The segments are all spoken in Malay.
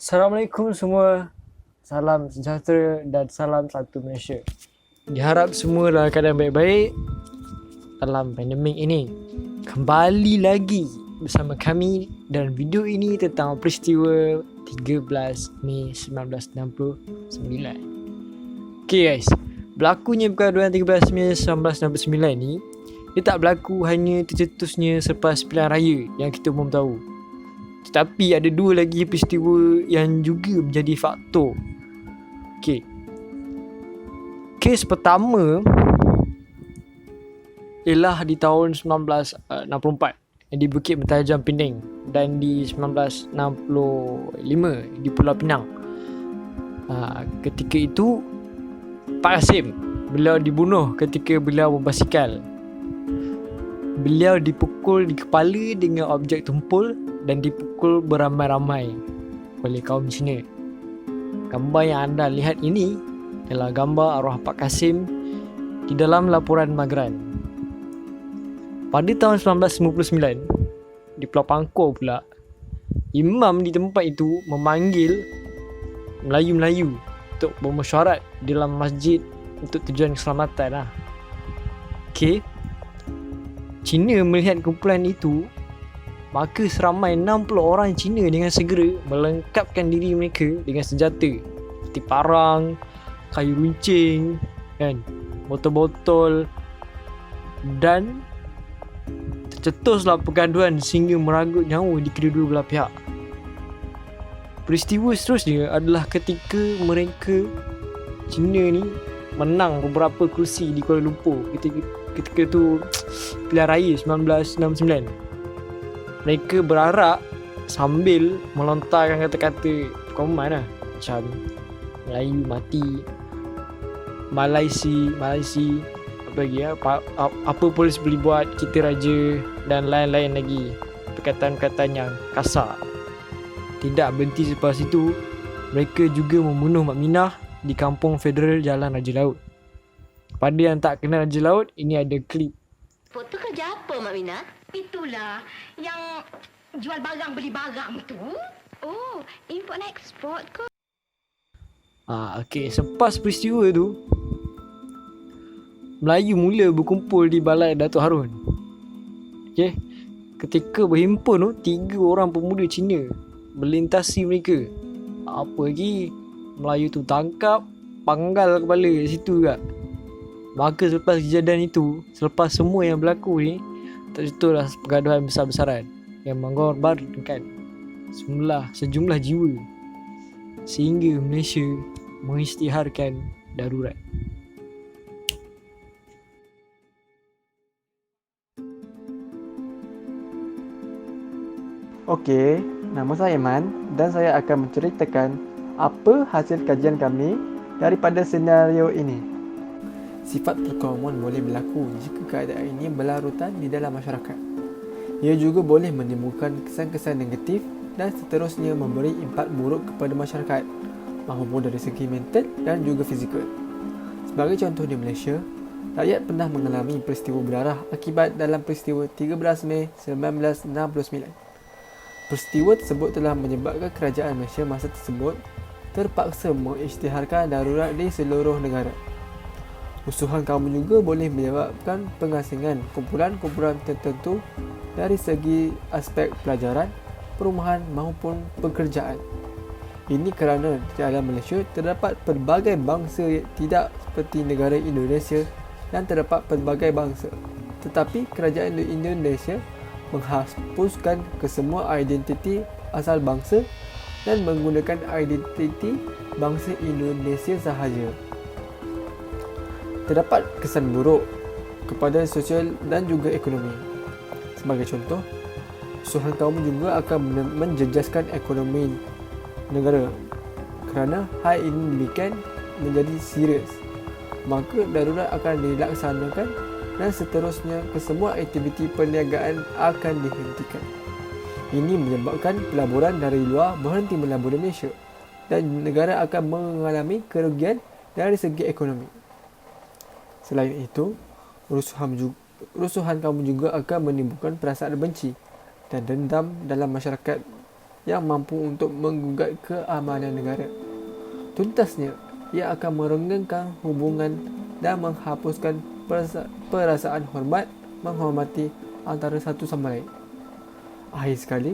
Assalamualaikum semua. Salam sejahtera dan salam satu Malaysia. Diharap semua dalam keadaan baik-baik dalam pandemik ini. Kembali lagi bersama kami dalam video ini tentang peristiwa 13 Mei 1969. Okay guys, berlakunya pergaduhan 13 Mei 1969 ni, dia tak berlaku hanya tercetusnya selepas pilihan raya yang kita umum tahu. Tetapi ada dua lagi peristiwa yang juga menjadi faktor. Okay. Kes pertama ialah di tahun 1964 di Bukit Mentajam Pening dan di 1965 di Pulau Pinang. Ketika itu Pak Kasim, beliau dibunuh ketika beliau berbasikal. Beliau dipukul di kepala dengan objek tumpul dan dipukul beramai-ramai oleh kaum Cina. Gambar yang anda lihat ini adalah gambar arwah Pak Kasim di dalam laporan Magran. Pada tahun 1959, di Pulau Pangkor pula, imam di tempat itu memanggil Melayu-Melayu untuk bermesyuarat dalam masjid untuk tujuan keselamatan lah. Okay. Cina melihat kumpulan itu, maka seramai 60 orang Cina dengan segera melengkapkan diri mereka dengan senjata seperti parang, kayu runcing, kan, botol-botol, dan tercetuslah pergaduhan sehingga meragut nyawa di kedua-dua belah pihak. Peristiwa seterusnya adalah ketika mereka Cina ni menang beberapa kerusi di Kuala Lumpur ketika tu pilihan raya 1969. Mereka berarak sambil melontarkan kata-kata koman lah, macam Melayu mati, Malaysia, apa lagi ya, apa polis boleh buat, kita raja, dan lain-lain lagi, perkataan-perkataan yang kasar. Tidak berhenti selepas itu, mereka juga membunuh Mak Minah di Kampung Federal Jalan Raja Laut. Pada yang tak kenal Raja Laut, ini ada klip. Foto kerja apa, Mak Mina? Itulah yang jual barang beli barang tu. Oh, import and export ke? Okay. Selepas peristiwa tu, Melayu mula berkumpul di balai Datuk Harun. Okay. Ketika berhimpun tu, 3 orang pemuda Cina melintasi mereka. Apa lagi, Melayu tu tangkap, panggal kepala di situ juga. Maka selepas kejadian itu, selepas semua yang berlaku ni, terjatuhlah pergaduhan besar-besaran yang mengorbankan sejumlah jiwa sehingga Malaysia mengisytiharkan darurat. Okey, nama saya Iman dan saya akan menceritakan apa hasil kajian kami daripada senario ini. Sifat perkauman boleh berlaku jika keadaan ini berlarutan di dalam masyarakat. Ia juga boleh menimbulkan kesan-kesan negatif dan seterusnya memberi impak buruk kepada masyarakat, maupun dari segi mental dan juga fizikal. Sebagai contoh di Malaysia, rakyat pernah mengalami peristiwa berdarah akibat dalam peristiwa 13 Mei 1969. Peristiwa tersebut telah menyebabkan kerajaan Malaysia masa tersebut terpaksa mengisytiharkan darurat di seluruh negara. Rusuhan kaum juga boleh menyebabkan pengasingan kumpulan-kumpulan tertentu dari segi aspek pelajaran, perumahan maupun pekerjaan. Ini kerana di dalam Malaysia terdapat pelbagai bangsa tidak seperti negara Indonesia dan terdapat pelbagai bangsa. Tetapi kerajaan Indonesia menghapuskan kesemua identiti asal bangsa dan menggunakan identiti bangsa Indonesia sahaja. Terdapat kesan buruk kepada sosial dan juga ekonomi. Sebagai contoh, rusuhan kaum juga akan menjejaskan ekonomi negara kerana hal ini demikian menjadi serius. Maka darurat akan dilaksanakan dan seterusnya kesemua aktiviti perniagaan akan dihentikan. Ini menyebabkan pelaburan dari luar berhenti melabur di Malaysia dan negara akan mengalami kerugian dari segi ekonomi. Selain itu, rusuhan kaum juga akan menimbulkan perasaan benci dan dendam dalam masyarakat yang mampu untuk menggugat keamanan negara. Tuntasnya, ia akan merenggangkan hubungan dan menghapuskan perasaan hormat menghormati antara satu sama lain. Akhir sekali,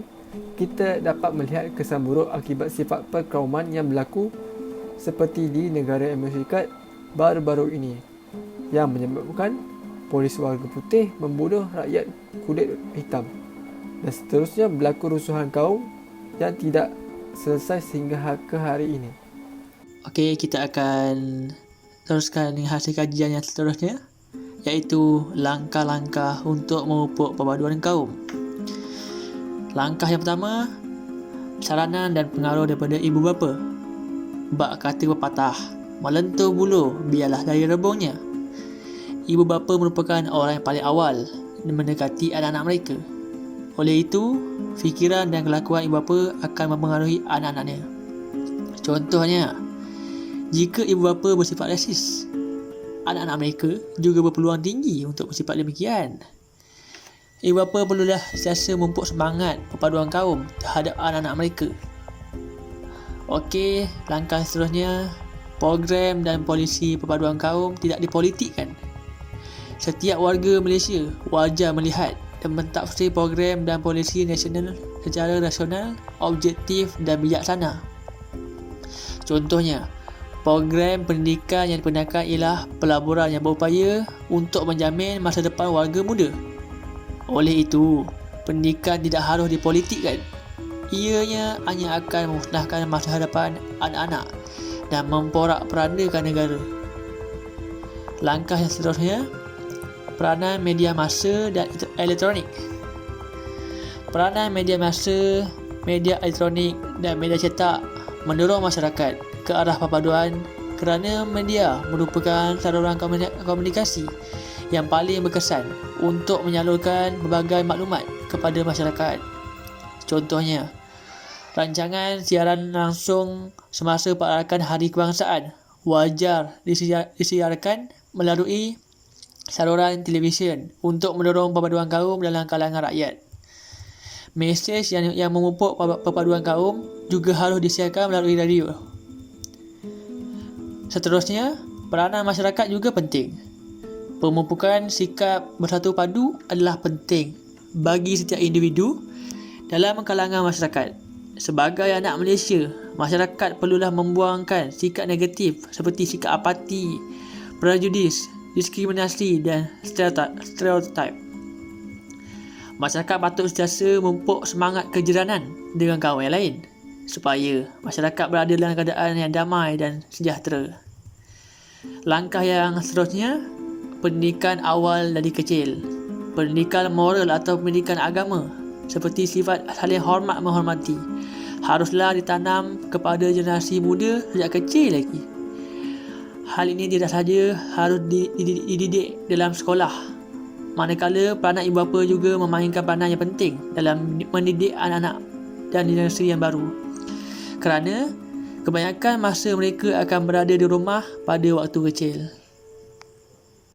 kita dapat melihat kesan buruk akibat sifat perkauman yang berlaku seperti di negara Amerika Syarikat baru-baru ini yang menyebabkan polis warga putih membunuh rakyat kulit hitam dan seterusnya berlaku rusuhan kaum yang tidak selesai sehingga ke hari ini. Okey, kita akan teruskan dengan hasil kajian yang seterusnya, iaitu langkah-langkah untuk memupuk perpaduan kaum. Langkah yang pertama, saranan dan pengaruh daripada ibu bapa. Bak kata pepatah, melentur bulu biarlah dari rebungnya. Ibu bapa merupakan orang yang paling awal mendekati anak-anak mereka. Oleh itu, fikiran dan kelakuan ibu bapa akan mempengaruhi anak-anaknya. Contohnya, jika ibu bapa bersifat rasis, anak-anak mereka juga berpeluang tinggi untuk bersifat demikian. Ibu bapa perlulah sentiasa memupuk semangat perpaduan kaum terhadap anak-anak mereka. Okey, langkah seterusnya, program dan polisi perpaduan kaum tidak dipolitikkan. Setiap warga Malaysia wajar melihat dan mentafsir program dan polisi nasional secara rasional, objektif dan bijaksana. Contohnya, program pendidikan yang dipendidikan ialah pelaburan yang berupaya untuk menjamin masa depan warga muda. Oleh itu, pendidikan tidak harus dipolitikkan. Ianya hanya akan memusnahkan masa hadapan anak-anak dan memporak-perandakan negara. Langkah yang seterusnya, peranan media massa dan elektronik. Peranan media massa, media elektronik dan media cetak mendorong masyarakat ke arah perpaduan kerana media merupakan saluran komunikasi yang paling berkesan untuk menyalurkan berbagai maklumat kepada masyarakat. Contohnya, rancangan siaran langsung semasa perayaan Hari Kebangsaan wajar disiarkan melalui saluran televisyen untuk mendorong perpaduan kaum dalam kalangan rakyat. Mesej yang memupuk perpaduan kaum juga harus disiarkan melalui radio. Seterusnya, peranan masyarakat juga penting. Pemupukan sikap bersatu padu adalah penting bagi setiap individu dalam kalangan masyarakat. Sebagai anak Malaysia, masyarakat perlulah membuangkan sikap negatif seperti sikap apati, prejudis, diskriminasi dan stereotip. Masyarakat patut sentiasa memupuk semangat kejiranan dengan kaum yang lain supaya masyarakat berada dalam keadaan yang damai dan sejahtera. Langkah yang seterusnya, pendidikan awal dari kecil. Pendidikan moral atau pendidikan agama seperti sifat saling hormat menghormati haruslah ditanam kepada generasi muda sejak kecil lagi. Hal ini tidak sahaja harus dididik dalam sekolah, manakala peranan ibu bapa juga memainkan peranan yang penting dalam mendidik anak-anak dan generasi yang baru, kerana kebanyakan masa mereka akan berada di rumah pada waktu kecil.